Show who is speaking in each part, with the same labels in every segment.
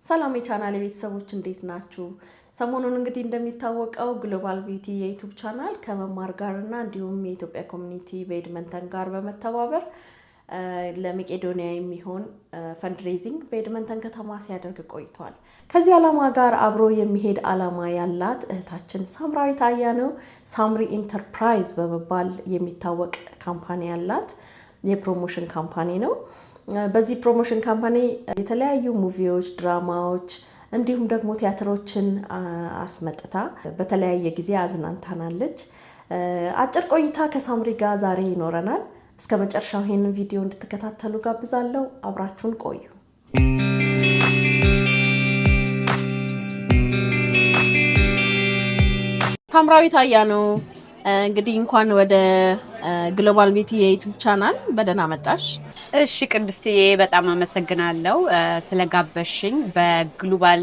Speaker 1: ሰላም የቻናል ቤተሰቦች እንዴት ናችሁ? ሰሞኑን እንግዲህ እንደሚታወቀው ግሎባል ቢዩቲ የዩቲዩብ ቻናል ከመማር ጋርና እንዲሁም የኢትዮጵያ ኮሚኒቲ በኤድመንተን ጋር በመተባበር ለመቄዶኒያ የሚሆን ፈንድሬዚንግ በኤድመንተን ከተማ ሲያደርግ ቆይቷል። ከዚህ ዓላማ ጋር አብሮ የሚሄድ ዓላማ ያላት እህታችን ሳምራዊት አያነው ሳምሪ ኢንተርፕራይዝ በመባል የሚታወቅ ካምፓኒ ያላት የፕሮሞሽን ካምፓኒ ነው። በዚህ ፕሮሞሽን ካምፓኒ የተለያዩ ሙቪዎች፣ ድራማዎች እንዲሁም ደግሞ ቲያትሮችን አስመጥታ በተለያየ ጊዜ አዝናንታናለች። አጭር ቆይታ ከሳምሪ ጋር ዛሬ ይኖረናል። እስከ መጨረሻው ይሄንን ቪዲዮ እንድትከታተሉ ጋብዛለሁ። አብራችሁን ቆዩ። ሳምራዊት አያነው እንግዲህ እንኳን ወደ ግሎባል ቢዩቲ የዩቲዩብ ቻናል በደህና መጣሽ።
Speaker 2: እሺ ቅድስትዬ በጣም አመሰግናለሁ ስለጋበሽኝ። በግሎባል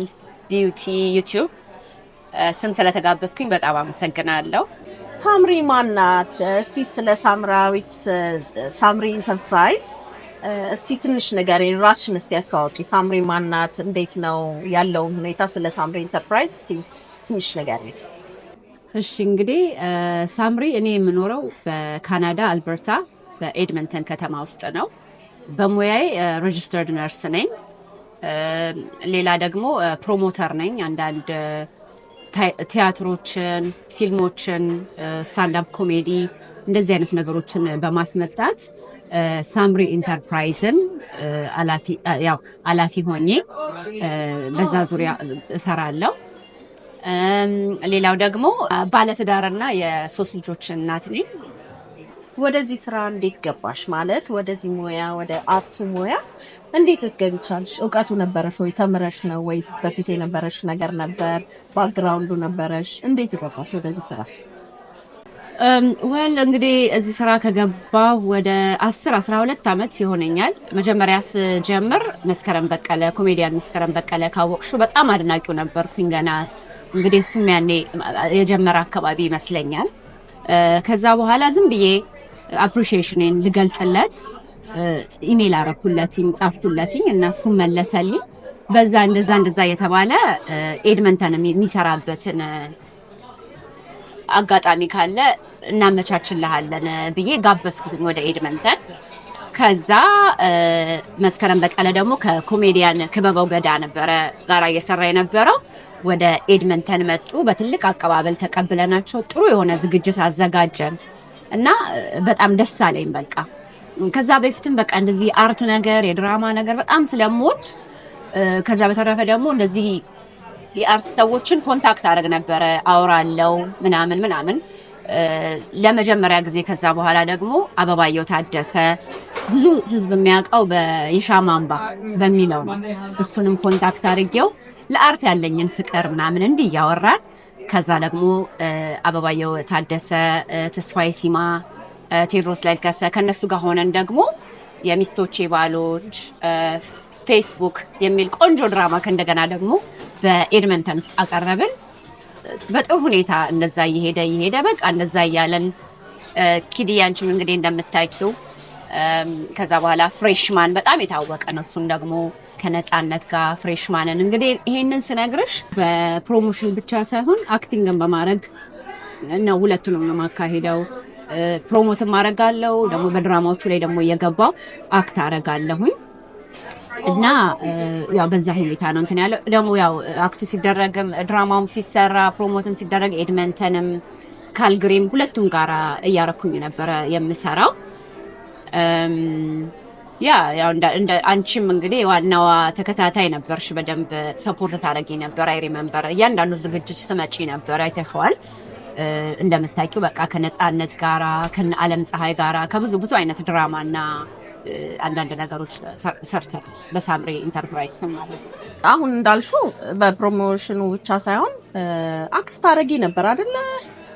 Speaker 2: ቢዩቲ ዩቲዩብ ስም ስለተጋበዝኩኝ በጣም አመሰግናለሁ።
Speaker 1: ሳምሪ ማናት? እስቲ ስለ ሳምሪ ኢንተርፕራይዝ እስቲ ትንሽ ንገሪኝ፣ ራስሽን እስቲ አስተዋውቂ። ሳምሪ ማናት? እንዴት ነው ያለው ሁኔታ? ስለ ሳምሪ ኢንተርፕራይዝ እስቲ ትንሽ ንገሪኝ።
Speaker 2: እሺ እንግዲህ ሳምሪ እኔ የምኖረው በካናዳ አልበርታ በኤድመንተን ከተማ ውስጥ ነው። በሙያዬ ሬጂስተርድ ነርስ ነኝ። ሌላ ደግሞ ፕሮሞተር ነኝ። አንዳንድ ቲያትሮችን፣ ፊልሞችን፣ ስታንዳፕ ኮሜዲ እንደዚህ አይነት ነገሮችን በማስመጣት ሳምሪ ኢንተርፕራይዝን ኃላፊ ሆኜ በዛ ዙሪያ እሰራለሁ። ሌላው ደግሞ ባለትዳርና የሶስት ልጆች እናት ነኝ።
Speaker 1: ወደዚህ ስራ እንዴት ገባሽ? ማለት ወደዚህ ሙያ ወደ አርቱ ሙያ እንዴት ልትገቢ ቻልሽ? እውቀቱ ነበረሽ ወይ? ተምረሽ ነው ወይስ በፊት የነበረሽ ነገር ነበር? ባክግራውንዱ ነበረሽ? እንዴት ገባሽ ወደዚህ ስራ?
Speaker 2: ወል እንግዲህ እዚህ ስራ ከገባሁ ወደ 10-12 ዓመት ይሆነኛል። መጀመሪያ ስጀምር መስከረም በቀለ ኮሜዲያን መስከረም በቀለ ካወቅሹ በጣም አድናቂው ነበርኩኝ ገና እንግዲህ እሱም ያኔ የጀመረ አካባቢ ይመስለኛል። ከዛ በኋላ ዝም ብዬ አፕሪሺዬሽኔን ልገልጽለት ኢሜል አረኩለትኝ፣ ጻፍኩለትኝ እና እሱም መለሰልኝ። በዛ እንደዛ የተባለ ኤድመንተንም የሚሰራበትን አጋጣሚ ካለ እናመቻችልሃለን ብዬ ጋበዝኩትኝ ወደ ኤድመንተን። ከዛ መስከረም በቀለ ደግሞ ከኮሜዲያን ክበበው ገዳ ነበረ ጋራ እየሰራ የነበረው ወደ ኤድመንተን መጡ። በትልቅ አቀባበል ተቀብለናቸው ጥሩ የሆነ ዝግጅት አዘጋጀን እና በጣም ደስ አለኝ። በቃ ከዛ በፊትም በቃ እንደዚህ አርት ነገር የድራማ ነገር በጣም ስለምወድ ከዛ በተረፈ ደግሞ እንደዚህ የአርት ሰዎችን ኮንታክት አደረግ ነበረ፣ አወራለው ምናምን ለመጀመሪያ ጊዜ። ከዛ በኋላ ደግሞ አበባየው ታደሰ ብዙ ህዝብ የሚያውቀው በይሻማምባ በሚለው ነው። እሱንም ኮንታክት አድርጌው ለአርት ያለኝን ፍቅር ምናምን እንዲህ እያወራን ከዛ ደግሞ አበባየው ታደሰ፣ ተስፋዬ ሲማ፣ ቴዎድሮስ ለገሰ ከነሱ ጋር ሆነን ደግሞ የሚስቶቼ ባሎች ፌስቡክ የሚል ቆንጆ ድራማ ከእንደገና ደግሞ በኤድመንተን ውስጥ አቀረብን። በጥሩ ሁኔታ እንደዛ እየሄደ በቃ እንደዛ እያለን ኪዲያንችም እንግዲህ እንደምታውቂው ከዛ በኋላ ፍሬሽማን በጣም የታወቀ ነው። እሱን ደግሞ ከነጻነት ጋር ፍሬሽማንን እንግዲህ ይሄንን ስነግርሽ በፕሮሞሽን ብቻ ሳይሆን አክቲንግን በማድረግ ነው። ሁለቱንም ነው ማካሄደው። ፕሮሞትም አደርጋለሁ ደግሞ በድራማዎቹ ላይ ደግሞ እየገባው አክት አደርጋለሁኝ እና ያው በዛ ሁኔታ ነው እንትን ያለው። ደግሞ ያው አክቱ ሲደረግም ድራማውም ሲሰራ ፕሮሞትም ሲደረግ ኤድመንተንም ካልግሪም ሁለቱም ጋራ እያረኩኝ ነበረ የምሰራው። ያው እንደ አንቺም እንግዲህ ዋናዋ ተከታታይ ነበርሽ፣ በደንብ ሰፖርት ታደርጊ ነበር። አይ ሪሜምበር እያንዳንዱ ዝግጅት ስመጪ ነበር፣ አይተሽዋል። እንደምታውቂው በቃ ከነጻነት ጋራ ከዓለም ፀሐይ ጋራ ከብዙ አይነት ድራማና አንዳንድ ነገሮች ሰርተናል በሳምሪ ኢንተርፕራይዝ ማለት ነው።
Speaker 1: አሁን እንዳልሽው በፕሮሞሽኑ ብቻ ሳይሆን አክት ታደርጊ ነበር አይደለ?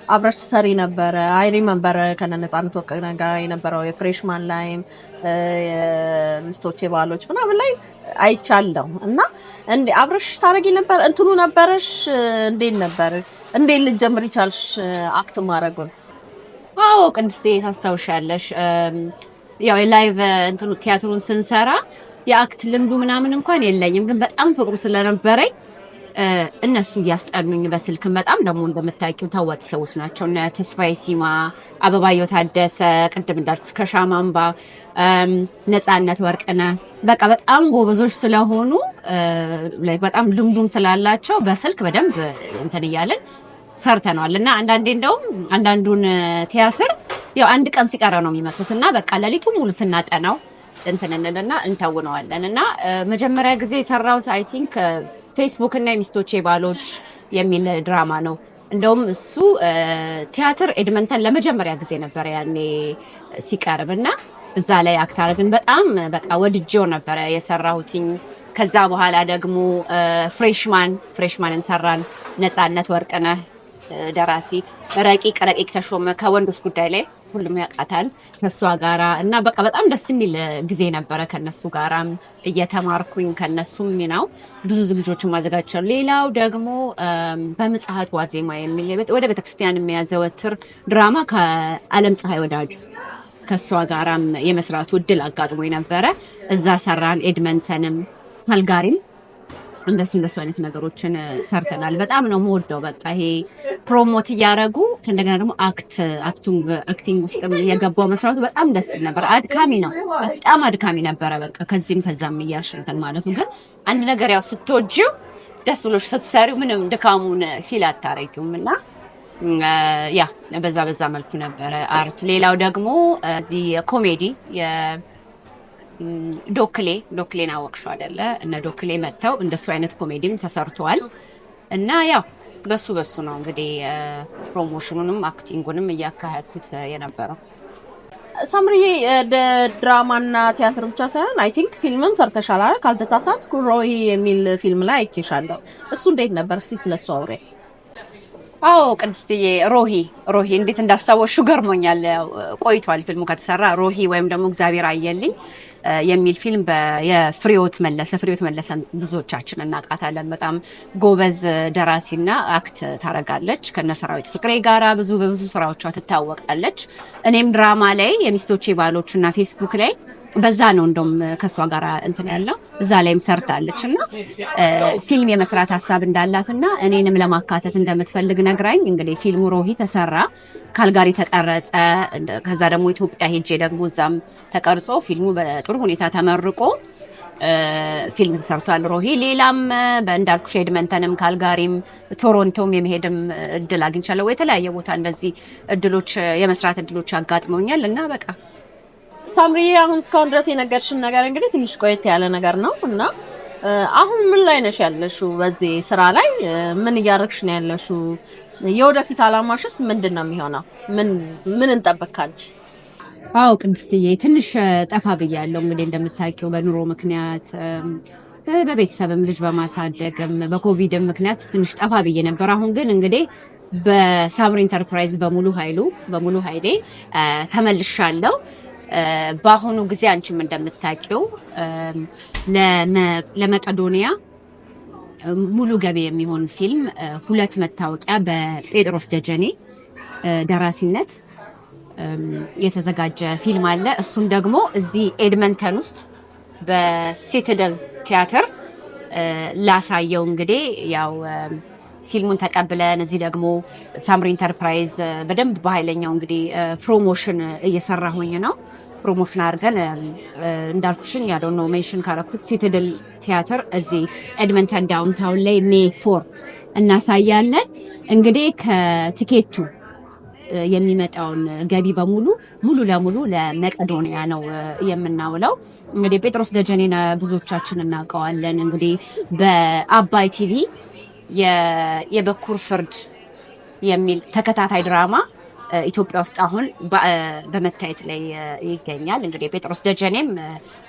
Speaker 1: አብረሽ ትሰሪ ነበረ። አይ ሪሜምበር ከነጻነት ወርቅነህ ጋር የነበረው የፍሬሽማን ላይም የሚስቶቼ ባሎች ምናምን ላይ አይቻለሁ እና እንዴ አብረሽ ታደርጊ ነበር? እንትኑ ነበረሽ? እንዴት ነበር? እንዴት ልትጀምሪ ቻልሽ አክት ማድረጉን?
Speaker 2: አዎ ቅድስቴ ታስታውሻለሽ? ያው የላይቭ እንትኑ ቲያትሩን ስንሰራ የአክት ልምዱ ምናምን እንኳን የለኝም፣ ግን በጣም ፍቅሩ ስለነበረኝ እነሱ እያስጠኑኝ በስልክም በጣም ደግሞ እንደምታውቂው ታዋቂ ሰዎች ናቸው። እነ ተስፋዬ ሲማ፣ አበባየሁ ታደሰ፣ ቅድም እንዳልኩሽ ከሻማምባ፣ ነፃነት ወርቅነህ በቃ በጣም ጎበዞች ስለሆኑ በጣም ልምዱም ስላላቸው በስልክ በደንብ እንትን እያለን ሰርተናል። እና አንዳንዴ እንደውም አንዳንዱን ቲያትር ያው አንድ ቀን ሲቀረ ነው የሚመጡት እና በቃ ሌሊቱ ሙሉ ስናጠናው እንትን እንልና እንተውነዋለን። እና መጀመሪያ ጊዜ የሰራሁት አይ ቲንክ ፌስቡክ እና የሚስቶቼ ባሎች የሚል ድራማ ነው። እንደውም እሱ ቲያትር ኤድመንተን ለመጀመሪያ ጊዜ ነበር ያኔ ሲቀርብ እና እዛ ላይ አክት አደረግን። በጣም በቃ ወድጄው ነበረ የሰራሁትኝ። ከዛ በኋላ ደግሞ ፍሬሽማንን ሰራን። ነፃነት ወርቅነህ ደራሲ፣ ረቂቅ ተሾመ ከወንዶች ጉዳይ ላይ ሁሉም ያውቃታል ከሷ ጋራ እና በቃ በጣም ደስ የሚል ጊዜ ነበረ። ከነሱ ጋራም እየተማርኩኝ ከነሱም ነው ብዙ ዝግጅቶችን ማዘጋጀት። ሌላው ደግሞ በምጽአት ዋዜማ የሚል ወደ ቤተክርስቲያን የሚያዘወትር ድራማ ከዓለም ፀሐይ ወዳጁ ከሷ ጋራም የመስራቱ እድል አጋጥሞኝ ነበረ። እዛ ሰራን። ኤድመንተንም ካልጋሪም እንደሱ አይነት ነገሮችን ሰርተናል። በጣም ነው የምወደው። በቃ ይሄ ፕሮሞት እያደረጉ ከእንደገና ደግሞ አክቲንግ ውስጥ የገባው መስራቱ በጣም ደስ ይል ነበር። አድካሚ ነው፣ በጣም አድካሚ ነበረ። በቃ ከዚህም ከዛም እያልሽንተን ማለቱ ግን አንድ ነገር ያው ስትወጂው ደስ ብሎሽ ስትሰሪው ምንም ድካሙን ፊል አታረጊውም እና ያ በዛ መልኩ ነበረ አርት። ሌላው ደግሞ እዚህ ኮሜዲ ዶክሌን አወቅሽው አይደለ? እነ ዶክሌ መጥተው እንደሱ አይነት ኮሜዲም ተሰርቷል እና ያው በሱ ነው እንግዲህ ፕሮሞሽኑንም አክቲንጉንም እያካሄድኩት የነበረው።
Speaker 1: ሳምሪዬ ድራማና ቲያትር ብቻ ሳይሆን አይ ቲንክ ፊልምም ሰርተሻል አይደል? ካልተሳሳትኩ ሮሂ የሚል ፊልም ላይ አይቼሻለሁ። እሱ እንዴት ነበር? እስቲ ስለሱ አውሬ።
Speaker 2: አዎ ቅድስትዬ፣ ሮሂ እንዴት እንዳስታወሹ ገርሞኛል። ቆይቷል ፊልሙ ከተሰራ። ሮሂ ወይም ደግሞ እግዚአብሔር አየልኝ የሚል ፊልም የፍሬዎት መለሰን ብዙዎቻችን እናውቃታለን። በጣም ጎበዝ ደራሲና አክት ታረጋለች። ከነሰራዊት ፍቅሬ ጋራ በብዙ ስራዎቿ ትታወቃለች። እኔም ድራማ ላይ የሚስቶቼ ባሎችና ፌስቡክ ላይ በዛ ነው እንደም ከሷ ጋራ እንትን ያለው እዛ ላይም ሰርታለች እና ፊልም የመስራት ሀሳብ እንዳላትና እኔንም ለማካተት እንደምትፈልግ ነግራኝ እንግዲህ ፊልሙ ሮሂ ተሰራ፣ ካልጋሪ ተቀረጸ። ከዛ ደግሞ ኢትዮጵያ ሄጄ ደግሞ እዛም ተቀርጾ ፊልሙ በጥሩ ሁኔታ ተመርቆ ፊልም ተሰርቷል ሮሂ። ሌላም በእንዳልኩሽ ኤድመንተንም ካልጋሪም ቶሮንቶም የመሄድም እድል አግኝቻለሁ። የተለያየ ቦታ እንደዚህ የመስራት እድሎች አጋጥመውኛል እና በቃ
Speaker 1: ሳምሪዬ አሁን እስካሁን ድረስ የነገርሽን ነገር እንግዲህ ትንሽ ቆየት ያለ ነገር ነው እና አሁን ምን ላይ ነሽ ያለሽው? በዚህ ስራ ላይ ምን እያደረግሽ ነው ያለሽው? የወደፊት አላማሽስ ምንድን ነው የሚሆነው? ምን እንጠብቃለች?
Speaker 2: አዎ ቅድስትዬ፣ ትንሽ ጠፋ ብያለሁ። እንግዲህ እንደምታውቂው በኑሮ ምክንያት በቤተሰብም ልጅ በማሳደግም በኮቪድም ምክንያት ትንሽ ጠፋ ብዬ ነበር። አሁን ግን እንግዲህ በሳምሪ ኢንተርፕራይዝ በሙሉ ኃይሌ ተመልሻለሁ። በአሁኑ ጊዜ አንቺም እንደምታውቂው ለመቄዶንያ ሙሉ ገቢ የሚሆን ፊልም 2 መታወቂያ በጴጥሮስ ደጀኔ ደራሲነት የተዘጋጀ ፊልም አለ። እሱም ደግሞ እዚህ ኤድመንተን ውስጥ በሲቲደል ቲያትር ላሳየው እንግዲህ ያው ፊልሙን ተቀብለን እዚህ ደግሞ ሳምሪ ኢንተርፕራይዝ በደንብ በኃይለኛው እንግዲህ ፕሮሞሽን እየሰራሁኝ ነው። ፕሮሞሽን አድርገን እንዳልኩሽኝ ያለው ነው ሜንሽን ካረኩት ሲቲድል ቲያትር እዚህ ኤድመንተን ዳውንታውን ላይ ሜይ 4 እናሳያለን። እንግዲህ ከቲኬቱ የሚመጣውን ገቢ ሙሉ ለሙሉ ለመቄዶንያ ነው የምናውለው። እንግዲህ ጴጥሮስ ደጀኔና ብዙዎቻችን እናውቀዋለን። እንግዲህ በአባይ ቲቪ የበኩር ፍርድ የሚል ተከታታይ ድራማ ኢትዮጵያ ውስጥ አሁን በመታየት ላይ ይገኛል። እንግዲህ ጴጥሮስ ደጀኔም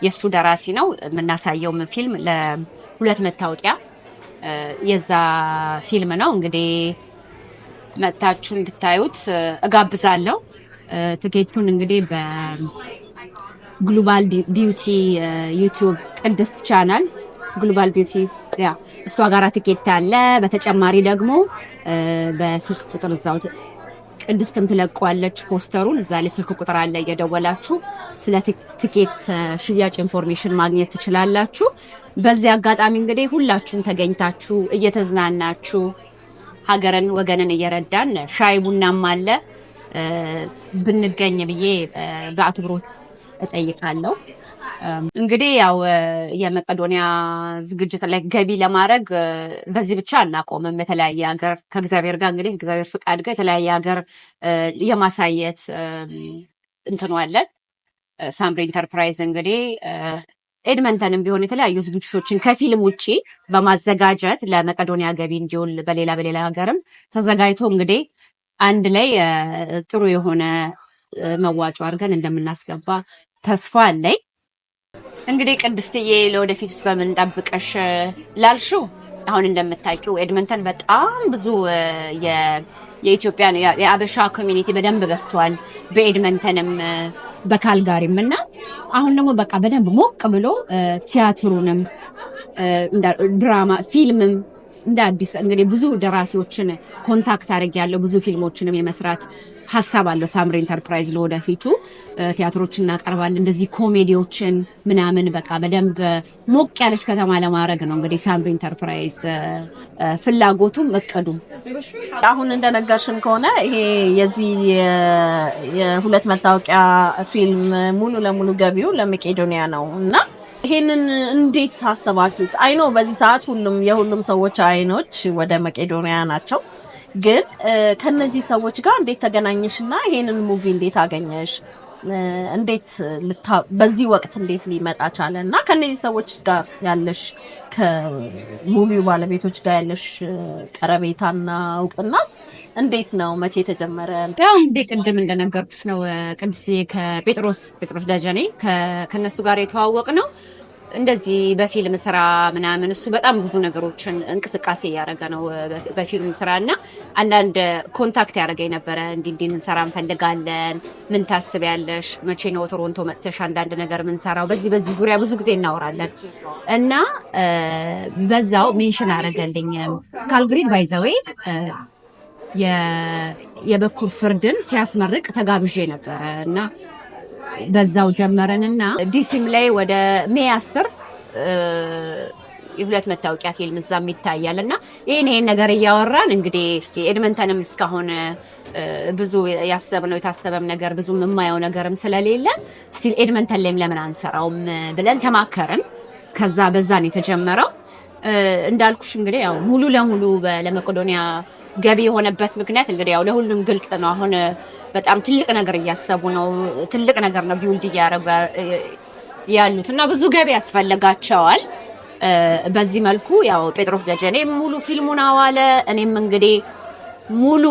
Speaker 2: የሱ ደራሲ ነው። የምናሳየውም ፊልም ለ2 መታወቂያ የዛ ፊልም ነው። እንግዲህ መታችሁ እንድታዩት እጋብዛለሁ። ትኬቱን እንግዲህ በግሎባል ቢዩቲ ዩቲዩብ ቅድስት ቻናል ግሎባል ቢዩቲ እሷ ጋራ ትኬት አለ። በተጨማሪ ደግሞ በስልክ ቁጥር እዛው ቅድስትም ትለቀዋለች ፖስተሩን። እዛ ላይ ስልክ ቁጥር አለ፣ እየደወላችሁ ስለ ቲኬት ሽያጭ ኢንፎርሜሽን ማግኘት ትችላላችሁ። በዚህ አጋጣሚ እንግዲህ ሁላችሁም ተገኝታችሁ እየተዝናናችሁ ሀገርን ወገንን እየረዳን ሻይ ቡናም አለ ብንገኝ ብዬ በአክብሮት እጠይቃለሁ። እንግዲህ ያው የመቄዶንያ ዝግጅት ላይ ገቢ ለማድረግ በዚህ ብቻ አናቆምም። የተለያየ ሀገር ከእግዚአብሔር ጋር እንግዲህ እግዚአብሔር ፍቃድ ጋር የተለያየ ሀገር የማሳየት እንትኑ አለን። ሳምሪ ኢንተርፕራይዝ እንግዲህ ኤድመንተንም ቢሆን የተለያዩ ዝግጅቶችን ከፊልም ውጪ በማዘጋጀት ለመቄዶንያ ገቢ እንዲውል በሌላ ሀገርም ተዘጋጅቶ እንግዲህ አንድ ላይ ጥሩ የሆነ መዋጮ አድርገን እንደምናስገባ ተስፋ አለኝ። እንግዲህ ቅድስትዬ ለወደፊት ውስጥ በምን ጠብቀሽ ላልሽው፣ አሁን እንደምታውቂው ኤድመንተን በጣም ብዙ የኢትዮጵያን የአበሻ ኮሚኒቲ በደንብ በዝቷል። በኤድመንተንም በካልጋሪም እና አሁን ደግሞ በቃ በደንብ ሞቅ ብሎ ቲያትሩንም ድራማ ፊልምም እንደ አዲስ እንግዲህ ብዙ ደራሲዎችን ኮንታክት አድርጌያለሁ። ብዙ ፊልሞችንም የመስራት ሀሳብ አለው ሳምሪ ኢንተርፕራይዝ ለወደፊቱ ቲያትሮችን እናቀርባለን። እንደዚህ ኮሜዲዎችን ምናምን በቃ በደንብ ሞቅ ያለች ከተማ ለማድረግ ነው እንግዲህ ሳምሪ ኢንተርፕራይዝ ፍላጎቱም እቅዱም።
Speaker 1: አሁን እንደነገርሽን ከሆነ ይሄ የዚህ የሁለት መታወቂያ ፊልም ሙሉ ለሙሉ ገቢው ለመቄዶንያ ነው እና ይሄንን እንዴት አሰባችሁት? አይኖ በዚህ ሰዓት የሁሉም ሰዎች አይኖች ወደ መቄዶንያ ናቸው። ግን ከነዚህ ሰዎች ጋር እንዴት ተገናኘሽና ይሄንን ሙቪ እንዴት አገኘሽ? እንዴት በዚህ ወቅት እንዴት ሊመጣ ቻለ? እና ከነዚህ ሰዎች ጋር ያለሽ ከሙቪው ባለቤቶች ጋር ያለሽ ቀረቤታና እውቅናስ እንዴት ነው? መቼ ተጀመረ?
Speaker 2: ያው እንደ ቅድም እንደነገርኩሽ ነው ቅድስት ከጴጥሮስ ደጀኔ ከነሱ ጋር የተዋወቅ ነው። እንደዚህ በፊልም ስራ ምናምን እሱ በጣም ብዙ ነገሮችን እንቅስቃሴ እያደረገ ነው በፊልም ስራ እና አንዳንድ ኮንታክት ያደረገኝ ነበረ። እንዲህ እንሰራ እንፈልጋለን፣ ምን ታስቢያለሽ? መቼ ነው ቶሮንቶ መጥተሽ አንዳንድ ነገር ምንሰራው? በዚህ ዙሪያ ብዙ ጊዜ እናወራለን እና በዛው ሜንሽን አደረገልኝ ካልግሪ ባይዘዌ የበኩር ፍርድን ሲያስመርቅ ተጋብዤ ነበረ እና በዛው ጀመረንና ዲሲም ላይ ወደ ሜይ 10 የሁለት መታወቂያ ፊልም እዛም ይታያልና ይሄን ነገር እያወራን እንግዲህ እስቲ ኤድመንተንም እስካሁን ብዙ ያሰብነው የታሰበም ነገር ብዙ የማየው ነገርም ስለሌለ እስቲ ኤድመንተን ላይም ለምን አንሰራውም ብለን ተማከርን። ከዛ በዛን የተጀመረው እንዳልኩሽ እንግዲህ ያው ሙሉ ለሙሉ ለመቄዶንያ ገቢ የሆነበት ምክንያት እንግዲህ ያው ለሁሉም ግልጽ ነው። አሁን በጣም ትልቅ ነገር እያሰቡ ነው። ትልቅ ነገር ነው ቢውልድ እያደረጉ ያሉት እና ብዙ ገቢ ያስፈልጋቸዋል። በዚህ መልኩ ያው ጴጥሮስ ደጀኔ ሙሉ ፊልሙን አዋለ። እኔም እንግዲህ ሙሉ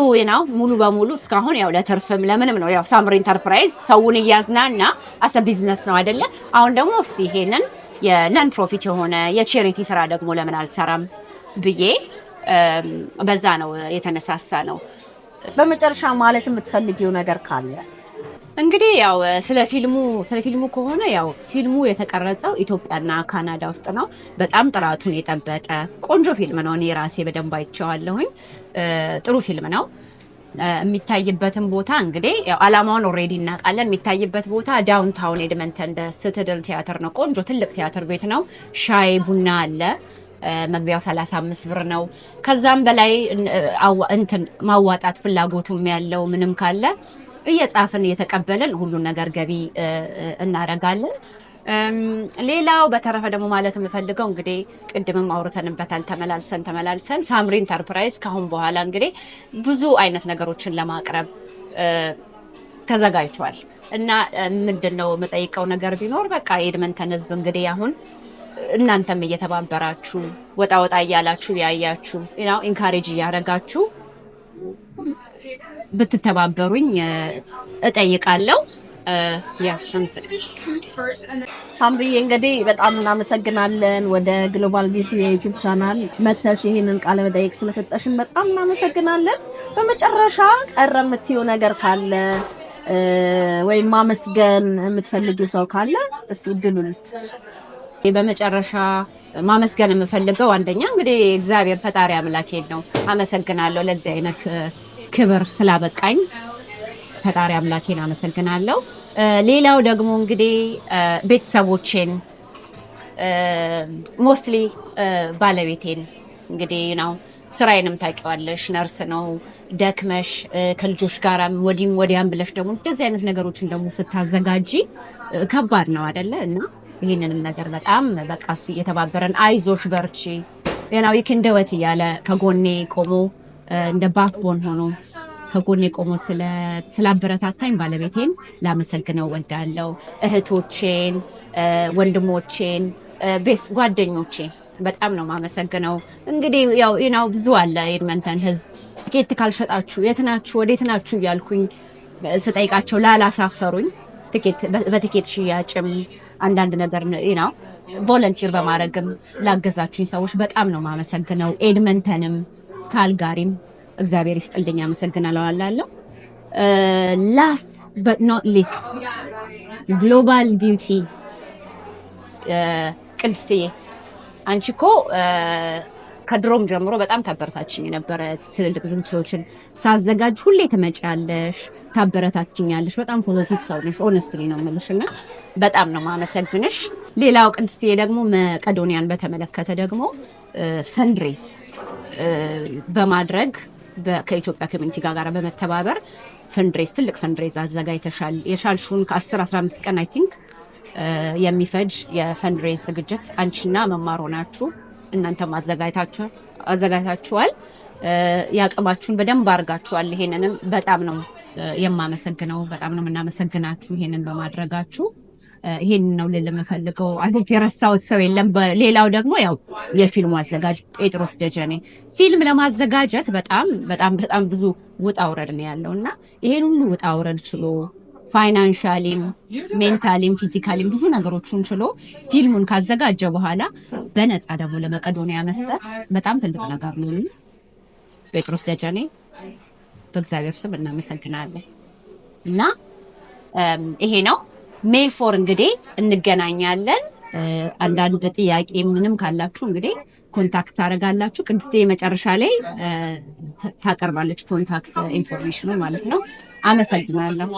Speaker 2: በሙሉ እስካሁን ያው ለትርፍም ለምንም ነው። ያው ሳምሪ ኢንተርፕራይዝ ሰውን እያዝናና አሰ ቢዝነስ ነው አይደለ? አሁን ደግሞ እስቲ ይሄንን የነን ፕሮፊት የሆነ የቼሪቲ ስራ ደግሞ ለምን አልሰራም ብዬ በዛ ነው የተነሳሳ ነው።
Speaker 1: በመጨረሻ ማለት የምትፈልጊው ነገር ካለ?
Speaker 2: እንግዲህ ያው ስለ ፊልሙ ከሆነ ያው ፊልሙ የተቀረጸው ኢትዮጵያና ካናዳ ውስጥ ነው። በጣም ጥራቱን የጠበቀ ቆንጆ ፊልም ነው። እኔ ራሴ በደንብ አይቼዋለሁኝ። ጥሩ ፊልም ነው። የሚታይበትን ቦታ እንግዲህ ያው አላማውን ኦሬዲ እናውቃለን። የሚታይበት ቦታ ዳውንታውን ኤድመንተን ሲቲደል ቲያትር ነው። ቆንጆ ትልቅ ቲያትር ቤት ነው። ሻይ ቡና አለ። መግቢያው 35 ብር ነው። ከዛም በላይ ማዋጣት ፍላጎቱም ያለው ምንም ካለ እየጻፍን እየተቀበልን ሁሉን ነገር ገቢ እናደርጋለን። ሌላው በተረፈ ደግሞ ማለት የምፈልገው እንግዲህ ቅድምም አውርተንበታል ተመላልሰን ሳምሪ ኢንተርፕራይዝ ካሁን በኋላ እንግዲህ ብዙ አይነት ነገሮችን ለማቅረብ ተዘጋጅቷል እና ምንድነው የምጠይቀው ነገር ቢኖር በቃ የኤድመንተን ህዝብ እንግዲህ አሁን እናንተም እየተባበራችሁ ወጣ እያላችሁ ያያችሁ ኢንካሬጅ እያደረጋችሁ ብትተባበሩኝ እጠይቃለሁ።
Speaker 1: ሳምሪ እንግዲህ በጣም እናመሰግናለን። ወደ ግሎባል ቢዩቲ የዩቲዩብ ቻናል መተሽ ይሄንን ቃለ መጠይቅ ስለሰጠሽን በጣም እናመሰግናለን። በመጨረሻ ቀረ የምትይው ነገር ካለ ወይም ማመስገን የምትፈልጊው ሰው ካለ እስቲ እድሉን ልስጥሽ።
Speaker 2: በመጨረሻ ማመስገን የምፈልገው አንደኛ እንግዲህ እግዚአብሔር ፈጣሪ አምላኬን ነው። አመሰግናለሁ ለዚህ አይነት ክብር ስላበቃኝ ፈጣሪ አምላኬን አመሰግናለሁ። ሌላው ደግሞ እንግዲህ ቤተሰቦቼን ሞስትሊ ባለቤቴን እንግዲህ ነው ስራዬንም ታውቂዋለሽ፣ ነርስ ነው። ደክመሽ ከልጆች ጋራም ወዲም ወዲያም ብለሽ ደግሞ እንደዚህ አይነት ነገሮችን ደግሞ ስታዘጋጂ ከባድ ነው አይደለ? እና ይሄንንም ነገር በጣም በቃ እሱ እየተባበረን አይዞሽ በርቺ የናው ይክንደወት እያለ ከጎኔ ቆሞ እንደ ባክቦን ሆኖ ከጎኔ ቆሞ ስላበረታታኝ ባለቤቴን ላመሰግነው ወዳለው፣ እህቶቼን፣ ወንድሞቼን፣ ጓደኞቼን በጣም ነው ማመሰግነው። እንግዲህ ያው ብዙ አለ ኤድመንተን ህዝብ ቲኬት ካልሸጣችሁ የት ናችሁ ወዴት ናችሁ እያልኩኝ ስጠይቃቸው ላላሳፈሩኝ በቲኬት ሽያጭም አንዳንድ ነገር ነው ቮለንቲር በማድረግም ላገዛችሁኝ ሰዎች በጣም ነው ማመሰግነው። ኤድመንተንም ካልጋሪም እግዚአብሔር ይስጥልኝ አመሰግናለሁ አላለሁ። ላስት በት ኖት ሊስት ግሎባል ቢዩቲ ቅድስትዬ አንቺ እኮ ከድሮም ጀምሮ በጣም ታበረታችኝ የነበረ ትልልቅ ዝግጅቶችን ሳዘጋጅ ሁሌ ትመጫለሽ፣ ታበረታችኛለሽ። በጣም ፖዚቲቭ ሰው ነሽ። ኦነስትሊ ነው የምልሽና በጣም ነው ማመሰግንሽ። ሌላው ቅድስትዬ ደግሞ መቄዶንያን በተመለከተ ደግሞ ፈንድሬስ በማድረግ ከኢትዮጵያ ኮሚኒቲ ጋር በመተባበር ፈንድሬስ ትልቅ ፈንድሬስ አዘጋጅተሻል። የሻልሹን ከ10-15 ቀን አይ ቲንክ የሚፈጅ የፈንድሬስ ዝግጅት አንቺና መማር ሆናችሁ እናንተም አዘጋጅታችኋል። ያቅማችሁን በደንብ አድርጋችኋል። ይሄንንም በጣም ነው የማመሰግነው። በጣም ነው የምናመሰግናችሁ ይሄንን በማድረጋችሁ። ይሄን ነው ልል የምፈልገው። አይሆፕ የረሳሁት ሰው የለም። ሌላው ደግሞ ያው የፊልሙ አዘጋጅ ጴጥሮስ ደጀኔ ፊልም ለማዘጋጀት በጣም በጣም በጣም ብዙ ውጣ ውረድ ነው ያለውና ይሄን ሁሉ ውጣ ውረድ ችሎ ፋይናንሻሊም ሜንታሊም ፊዚካሊም ብዙ ነገሮችን ችሎ ፊልሙን ካዘጋጀ በኋላ በነፃ ደግሞ ለመቄዶንያ መስጠት በጣም ትልቅ ነገር ነው። ጴጥሮስ ደጀኔ በእግዚአብሔር ስም እናመሰግናለን። እና ይሄ ነው ሜይ 4 እንግዲህ እንገናኛለን። አንዳንድ ጥያቄ ምንም ካላችሁ እንግዲህ ኮንታክት ታደርጋላችሁ። ቅድስቴ መጨረሻ ላይ ታቀርባለች ኮንታክት ኢንፎርሜሽኑ ማለት ነው። አመሰግናለሁ።